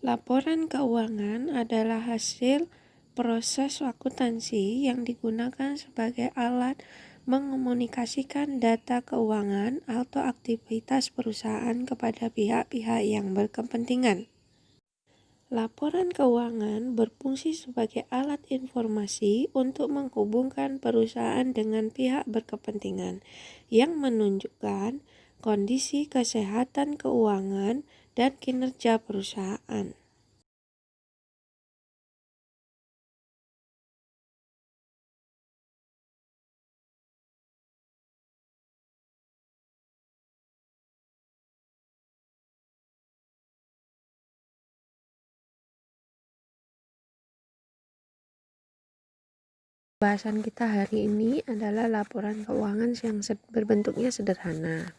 Laporan keuangan adalah hasil proses akuntansi yang digunakan sebagai alat mengomunikasikan data keuangan atau aktivitas perusahaan kepada pihak-pihak yang berkepentingan. Laporan keuangan berfungsi sebagai alat informasi untuk menghubungkan perusahaan dengan pihak berkepentingan yang menunjukkan kondisi kesehatan keuangan dan kinerja perusahaan. Bahasan kita hari ini adalah laporan keuangan yang berbentuknya sederhana.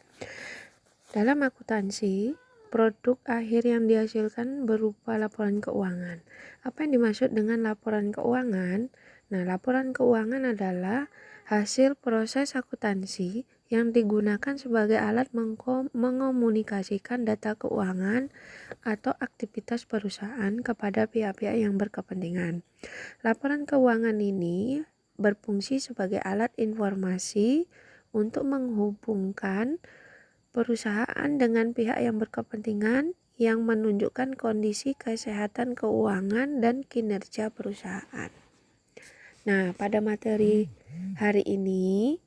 Dalam akuntansi, produk akhir yang dihasilkan berupa laporan keuangan. Apa yang dimaksud dengan laporan keuangan? Nah, laporan keuangan adalah hasil proses akuntansi yang digunakan sebagai alat mengomunikasikan data keuangan atau aktivitas perusahaan kepada pihak-pihak yang berkepentingan. Laporan keuangan ini berfungsi sebagai alat informasi untuk menghubungkan perusahaan dengan pihak yang berkepentingan yang menunjukkan kondisi kesehatan keuangan dan kinerja perusahaan. Nah, pada materi hari ini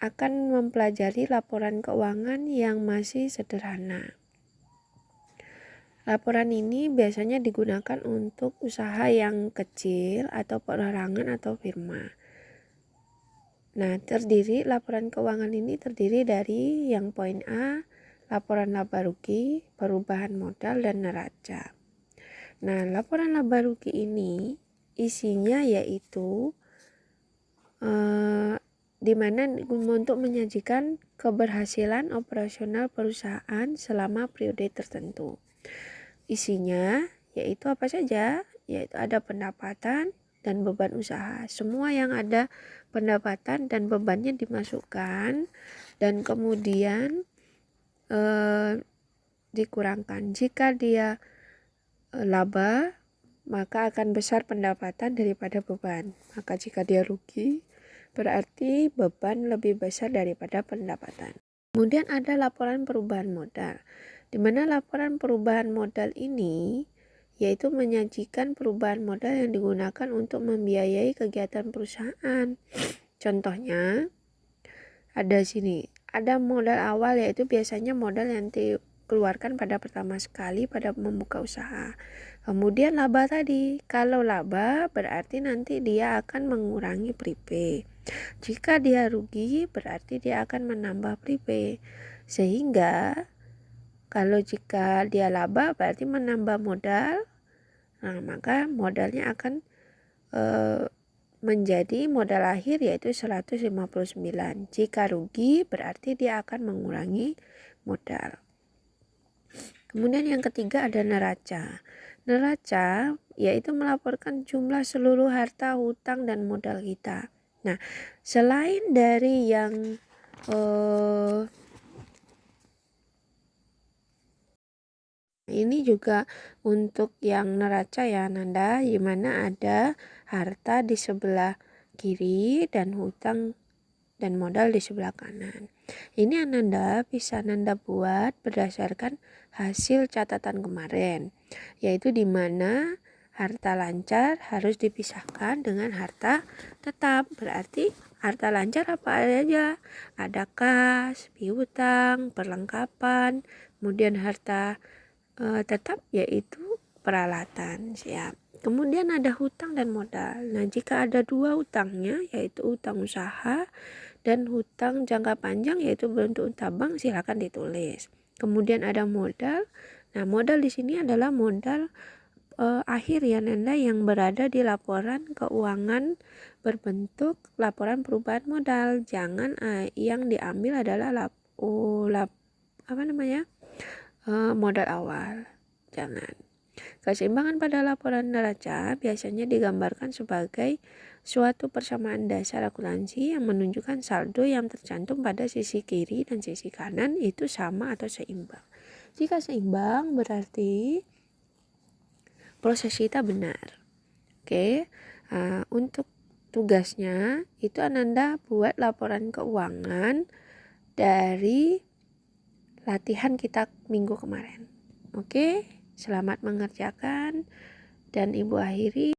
akan mempelajari laporan keuangan yang masih sederhana. Laporan ini biasanya digunakan untuk usaha yang kecil atau perorangan atau firma. Nah, laporan keuangan ini terdiri dari yang poin A, laporan laba rugi, perubahan modal, dan neraca. Nah, laporan laba rugi ini isinya yaitu di mana untuk menyajikan keberhasilan operasional perusahaan selama periode tertentu. Isinya yaitu apa saja? Yaitu ada pendapatan dan beban usaha. Semua yang ada pendapatan dan bebannya dimasukkan dan kemudian dikurangkan. Jika dia laba, maka akan besar pendapatan daripada beban. Maka jika dia rugi, berarti beban lebih besar daripada pendapatan. Kemudian ada laporan perubahan modal, di mana laporan perubahan modal ini yaitu menyajikan perubahan modal yang digunakan untuk membiayai kegiatan perusahaan. Contohnya ada modal awal, yaitu biasanya modal yang dikeluarkan pada pertama sekali pada membuka usaha. Kemudian laba tadi, kalau laba berarti nanti dia akan mengurangi prepay. Jika dia rugi berarti dia akan menambah prepay. Sehingga kalau jika dia laba berarti menambah modal, nah maka modalnya akan menjadi modal akhir yaitu 159. Jika rugi berarti dia akan mengurangi modal. Kemudian yang ketiga ada neraca. Neraca yaitu melaporkan jumlah seluruh harta, hutang, dan modal kita. Nah, selain dari yang ini juga untuk yang neraca ya Nanda, di mana ada harta di sebelah kiri dan hutang dan modal di sebelah kanan. Ini Ananda bisa Nanda buat berdasarkan hasil catatan kemarin, yaitu di mana harta lancar harus dipisahkan dengan harta tetap. Berarti harta lancar apa aja? Ada kas, piutang, perlengkapan, kemudian harta tetap yaitu peralatan, siap. Kemudian ada hutang dan modal. Nah, jika ada dua hutangnya yaitu hutang usaha dan hutang jangka panjang yaitu bentuk tabang, silakan ditulis. Kemudian ada modal. Nah, modal di sini adalah modal akhir ya Nanda yang berada di laporan keuangan berbentuk laporan perubahan modal. Jangan yang diambil adalah modal awal. Jangan. Keseimbangan pada laporan neraca biasanya digambarkan sebagai suatu persamaan dasar akuntansi yang menunjukkan saldo yang tercantum pada sisi kiri dan sisi kanan itu sama atau seimbang. Jika seimbang berarti proses kita benar. Oke, untuk tugasnya itu Ananda buat laporan keuangan dari latihan kita minggu kemarin. Oke, selamat mengerjakan dan Ibu akhiri.